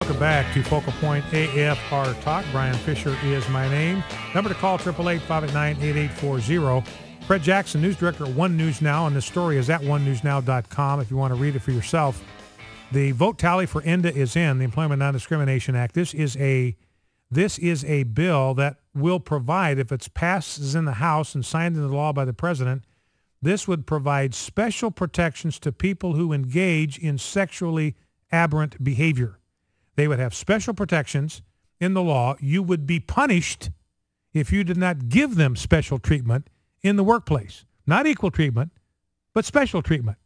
Welcome back to Focal Point AFR Talk. Brian Fisher is my name. Number to call, 888-589-8840. Fred Jackson, news director at One News Now, and the story is at onenewsnow.com if you want to read it for yourself. The vote tally for ENDA is in, the Employment Non-Discrimination Act. This is a bill that will provide, if it's passed in the House and signed into law by the president, this would provide special protections to people who engage in sexually aberrant behavior. They would have special protections in the law. You would be punished if you did not give them special treatment in the workplace. Not equal treatment, but special treatment.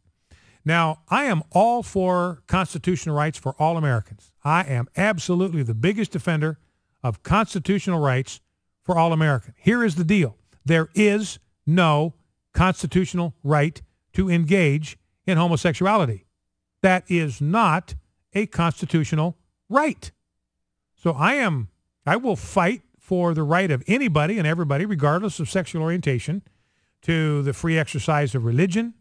Now, I am all for constitutional rights for all Americans. I am absolutely the biggest defender of constitutional rights for all Americans. Here is the deal. There is no constitutional right to engage in homosexuality. That is not a constitutional right. So I will fight for the right of anybody and everybody, regardless of sexual orientation, to the free exercise of religion.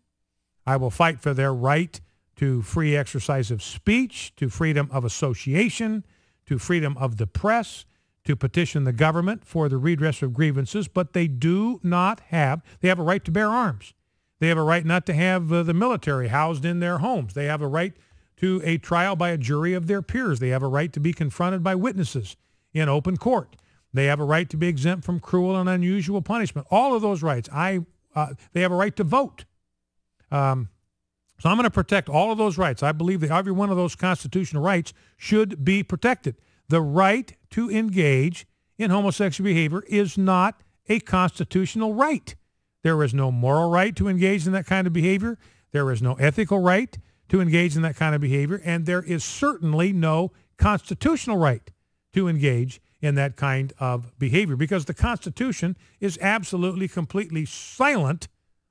I will fight for their right to free exercise of speech, to freedom of association, to freedom of the press, to petition the government for the redress of grievances, but they have a right to bear arms. They have a right not to have the military housed in their homes. They have a right to a trial by a jury of their peers. They have a right to be confronted by witnesses in open court. They have a right to be exempt from cruel and unusual punishment. All of those rights. They have a right to vote. So I'm going to protect all of those rights. I believe that every one of those constitutional rights should be protected. The right to engage in homosexual behavior is not a constitutional right. There is no moral right to engage in that kind of behavior. There is no ethical right to engage in that kind of behavior, and there is certainly no constitutional right to engage in that kind of behavior because the Constitution is absolutely, completely silent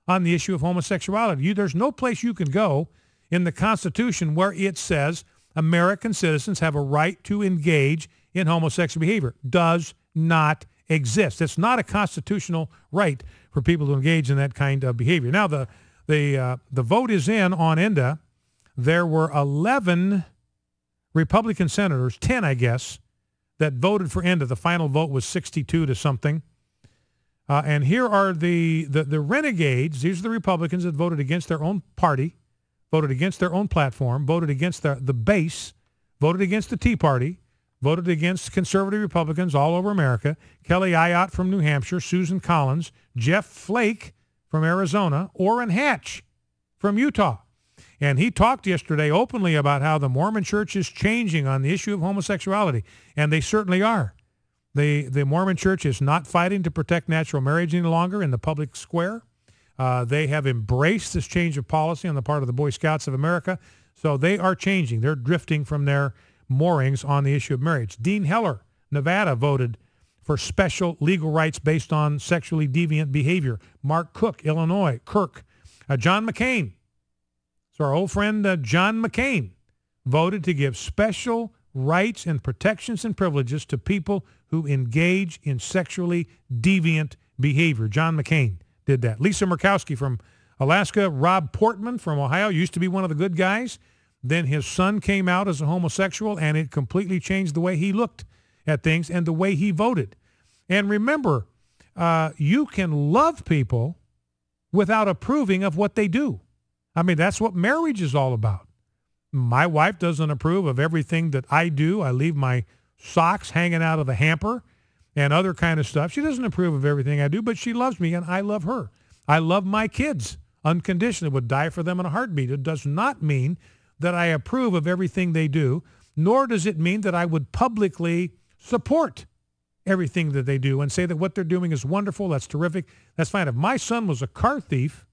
on the issue of homosexuality. There's no place you can go in the Constitution where it says American citizens have a right to engage in homosexual behavior. Does not exist. It's not a constitutional right for people to engage in that kind of behavior. Now, the vote is in on ENDA. There were 11 Republican senators, 10, I guess, that voted for ENDA. The final vote was 62 to something. And here are the renegades. These are the Republicans that voted against their own party, voted against their own platform, voted against the base, voted against the Tea Party, voted against conservative Republicans all over America. Kelly Ayotte from New Hampshire, Susan Collins, Jeff Flake from Arizona, Orrin Hatch from Utah. And he talked yesterday openly about how the Mormon Church is changing on the issue of homosexuality, and they certainly are. The Mormon Church is not fighting to protect natural marriage any longer in the public square. They have embraced this change of policy on the part of the Boy Scouts of America, so they are changing. They're drifting from their moorings on the issue of marriage. Dean Heller, Nevada, voted for special legal rights based on sexually deviant behavior. Mark Cook, Illinois, John McCain. So our old friend John McCain voted to give special rights and protections and privileges to people who engage in sexually deviant behavior. John McCain did that. Lisa Murkowski from Alaska. Rob Portman from Ohio used to be one of the good guys. Then his son came out as a homosexual, and it completely changed the way he looked at things and the way he voted. And remember, you can love people without approving of what they do. I mean, that's what marriage is all about. My wife doesn't approve of everything that I do. I leave my socks hanging out of the hamper and other kind of stuff. She doesn't approve of everything I do, but she loves me and I love her. I love my kids unconditionally, would die for them in a heartbeat. It does not mean that I approve of everything they do, nor does it mean that I would publicly support everything that they do and say that what they're doing is wonderful, that's terrific, that's fine. If my son was a car thief,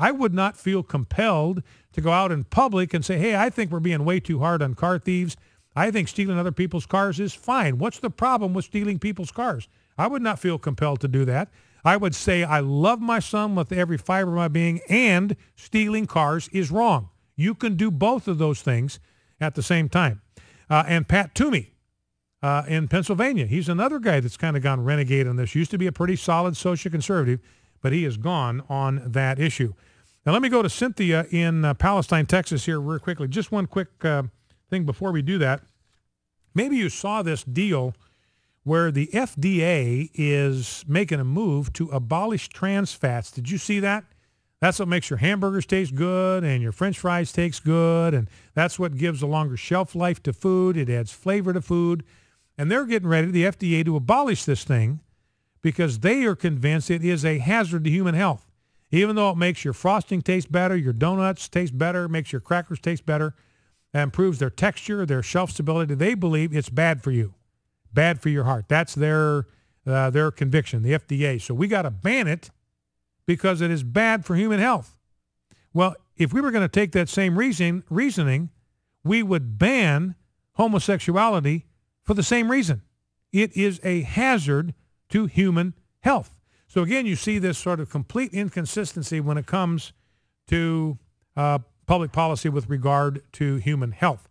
I would not feel compelled to go out in public and say, hey, I think we're being way too hard on car thieves. I think stealing other people's cars is fine. What's the problem with stealing people's cars? I would not feel compelled to do that. I would say I love my son with every fiber of my being, and stealing cars is wrong. You can do both of those things at the same time. And Pat Toomey in Pennsylvania, he's another guy that's kind of gone renegade on this. Used to be a pretty solid social conservative, but he has gone on that issue. Now, let me go to Cynthia in Palestine, Texas here real quickly. Just one quick thing before we do that. Maybe you saw this deal where the FDA is making a move to abolish trans fats. Did you see that? That's what makes your hamburgers taste good and your French fries taste good, and that's what gives a longer shelf life to food. It adds flavor to food. And they're getting ready, the FDA, to abolish this thing because they are convinced it is a hazard to human health. Even though it makes your frosting taste better, your donuts taste better, makes your crackers taste better, and improves their texture, their shelf stability, they believe it's bad for you, bad for your heart. That's their conviction, the FDA. So we got to ban it because it is bad for human health. Well, if we were going to take that same reasoning, we would ban homosexuality for the same reason. It is a hazard to human health. So again, you see this sort of complete inconsistency when it comes to public policy with regard to human health.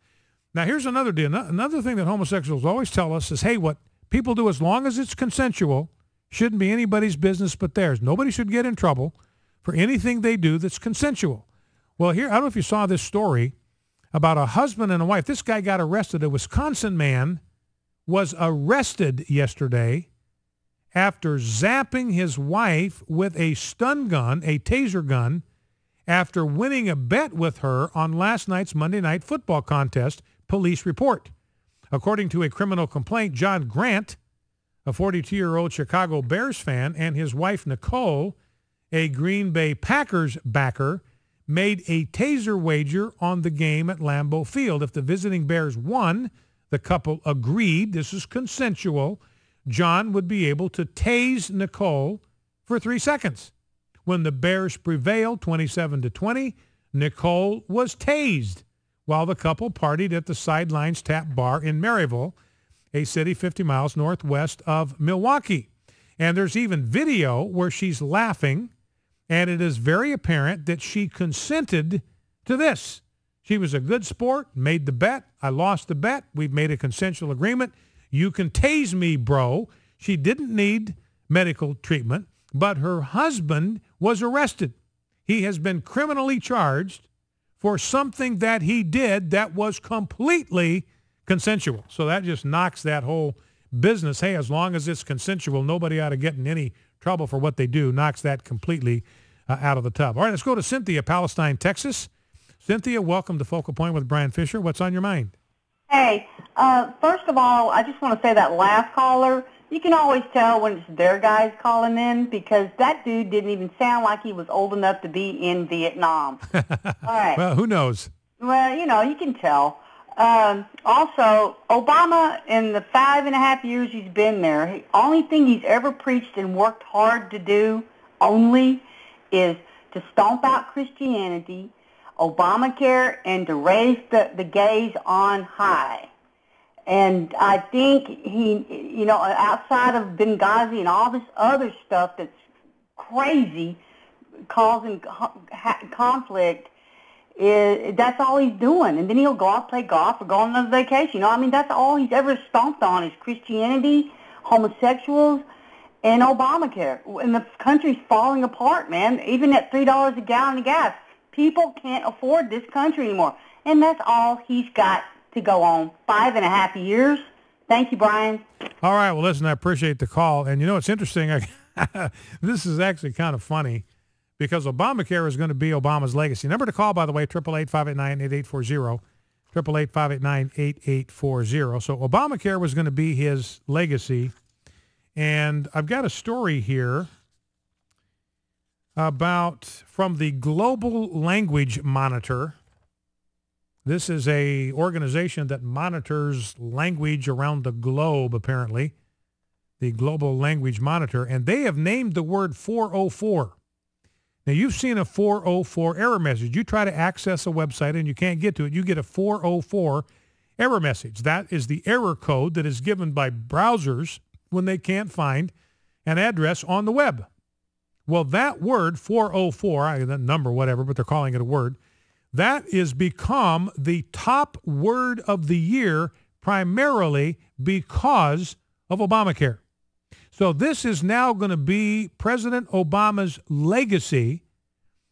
Now, here's another deal. Another thing that homosexuals always tell us is, hey, what people do as long as it's consensual shouldn't be anybody's business but theirs. Nobody should get in trouble for anything they do that's consensual. Well, here, I don't know if you saw this story about a husband and a wife. This guy got arrested. A Wisconsin man was arrested yesterday after zapping his wife with a stun gun, a taser gun, after winning a bet with her on last night's Monday night football contest, police report. According to a criminal complaint, John Grant, a 42-year-old Chicago Bears fan, and his wife, Nicole, a Green Bay Packers backer, made a taser wager on the game at Lambeau Field. If the visiting Bears won, the couple agreed, this is consensual, John would be able to tase Nicole for 3 seconds. When the Bears prevailed 27-20, Nicole was tased while the couple partied at the Sidelines Tap Bar in Maryville, a city 50 miles northwest of Milwaukee. And there's even video where she's laughing, and it is very apparent that she consented to this. She was a good sport, made the bet. I lost the bet. We've made a consensual agreement. You can tase me, bro. She didn't need medical treatment, but her husband was arrested. He has been criminally charged for something that he did that was completely consensual. So that just knocks that whole business. Hey, as long as it's consensual, nobody ought to get in any trouble for what they do. Knocks that completely out of the tub. All right, let's go to Cynthia, Palestine, Texas. Cynthia, welcome to Focal Point with Brian Fisher. What's on your mind? Hey, first of all, I just want to say that last caller, you can always tell when it's their guys calling in because that dude didn't even sound like he was old enough to be in Vietnam. All right. Well, who knows? Well, you can tell. Also, Obama, in the 5.5 years he's been there, the only thing he's ever preached and worked hard to do only is to stomp out Christianity, Obamacare, and to raise the gays on high. And I think he, outside of Benghazi and all this other stuff that's crazy, causing conflict, that's all he's doing. And then he'll go off, play golf, or go on a vacation. That's all he's ever stomped on is Christianity, homosexuals, and Obamacare. And the country's falling apart, man. Even at $3 a gallon of gas, people can't afford this country anymore. And that's all he's got to go on. 5.5 years. Thank you, Brian. All right. Well, listen, I appreciate the call. And it's interesting. This is actually kind of funny because Obamacare is going to be Obama's legacy. Number to call, by the way, 888-589-8840, 888-589-8840. So Obamacare was going to be his legacy. And I've got a story here from the Global Language Monitor. This is a organization that monitors language around the globe, apparently, the Global Language Monitor, and they have named the word 404. Now, you've seen a 404 error message. You try to access a website and you can't get to it. You get a 404 error message. That is the error code that is given by browsers when they can't find an address on the web. Well, that word, 404, that number, whatever, but they're calling it a word, that is become the top word of the year primarily because of Obamacare. So this is now going to be President Obama's legacy,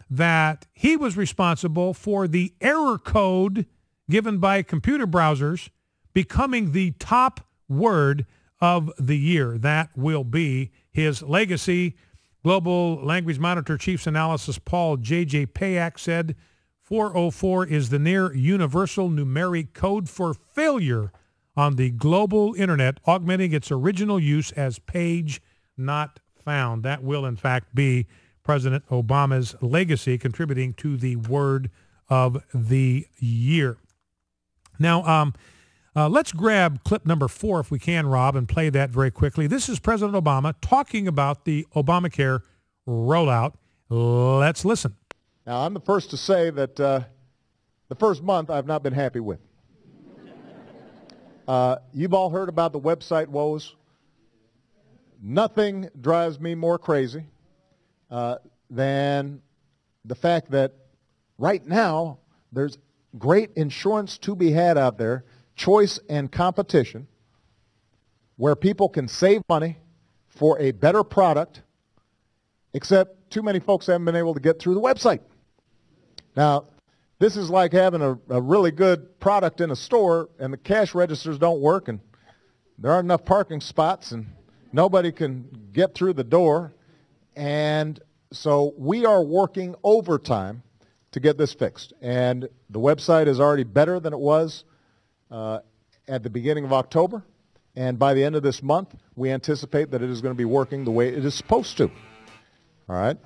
that he was responsible for the error code given by computer browsers becoming the top word of the year. That will be his legacy. Global Language Monitor Chiefs Analysis Paul J.J. Payak said 404 is the near universal numeric code for failure on the global internet, augmenting its original use as page not found. That will, in fact, be President Obama's legacy, contributing to the word of the year. Now, let's grab clip number 4, if we can, Rob, and play that very quickly. This is President Obama talking about the Obamacare rollout. Let's listen. Now, I'm the first to say that the first month I've not been happy with. You've all heard about the website woes. Nothing drives me more crazy than the fact that right now there's great insurance to be had out there, choice and competition, where people can save money for a better product, except too many folks haven't been able to get through the website. Now, this is like having a really good product in a store and the cash registers don't work and there aren't enough parking spots and nobody can get through the door. And so we are working overtime to get this fixed. And the website is already better than it was at the beginning of October. And by the end of this month, we anticipate that it is going to be working the way it is supposed to. All right?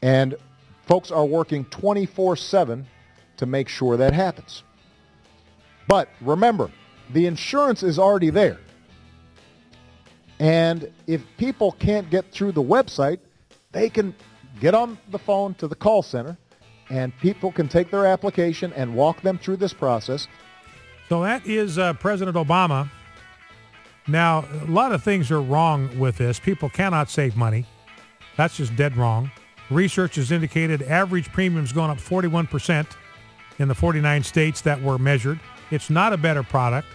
And folks are working 24/7 to make sure that happens. But remember, the insurance is already there. And if people can't get through the website, they can get on the phone to the call center, and people can take their application and walk them through this process. So that is President Obama. Now, a lot of things are wrong with this. People cannot save money. That's just dead wrong. Research has indicated average premiums going up 41% in the 49 states that were measured. It's not a better product.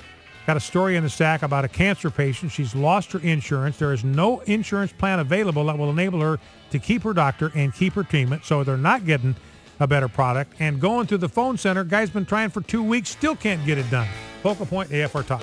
Got a story in the stack about a cancer patient. She's lost her insurance. There is no insurance plan available that will enable her to keep her doctor and keep her treatment, so they're not getting a better product. And going to the phone center, guy's been trying for 2 weeks, still can't get it done. Focal Point AFR Talk.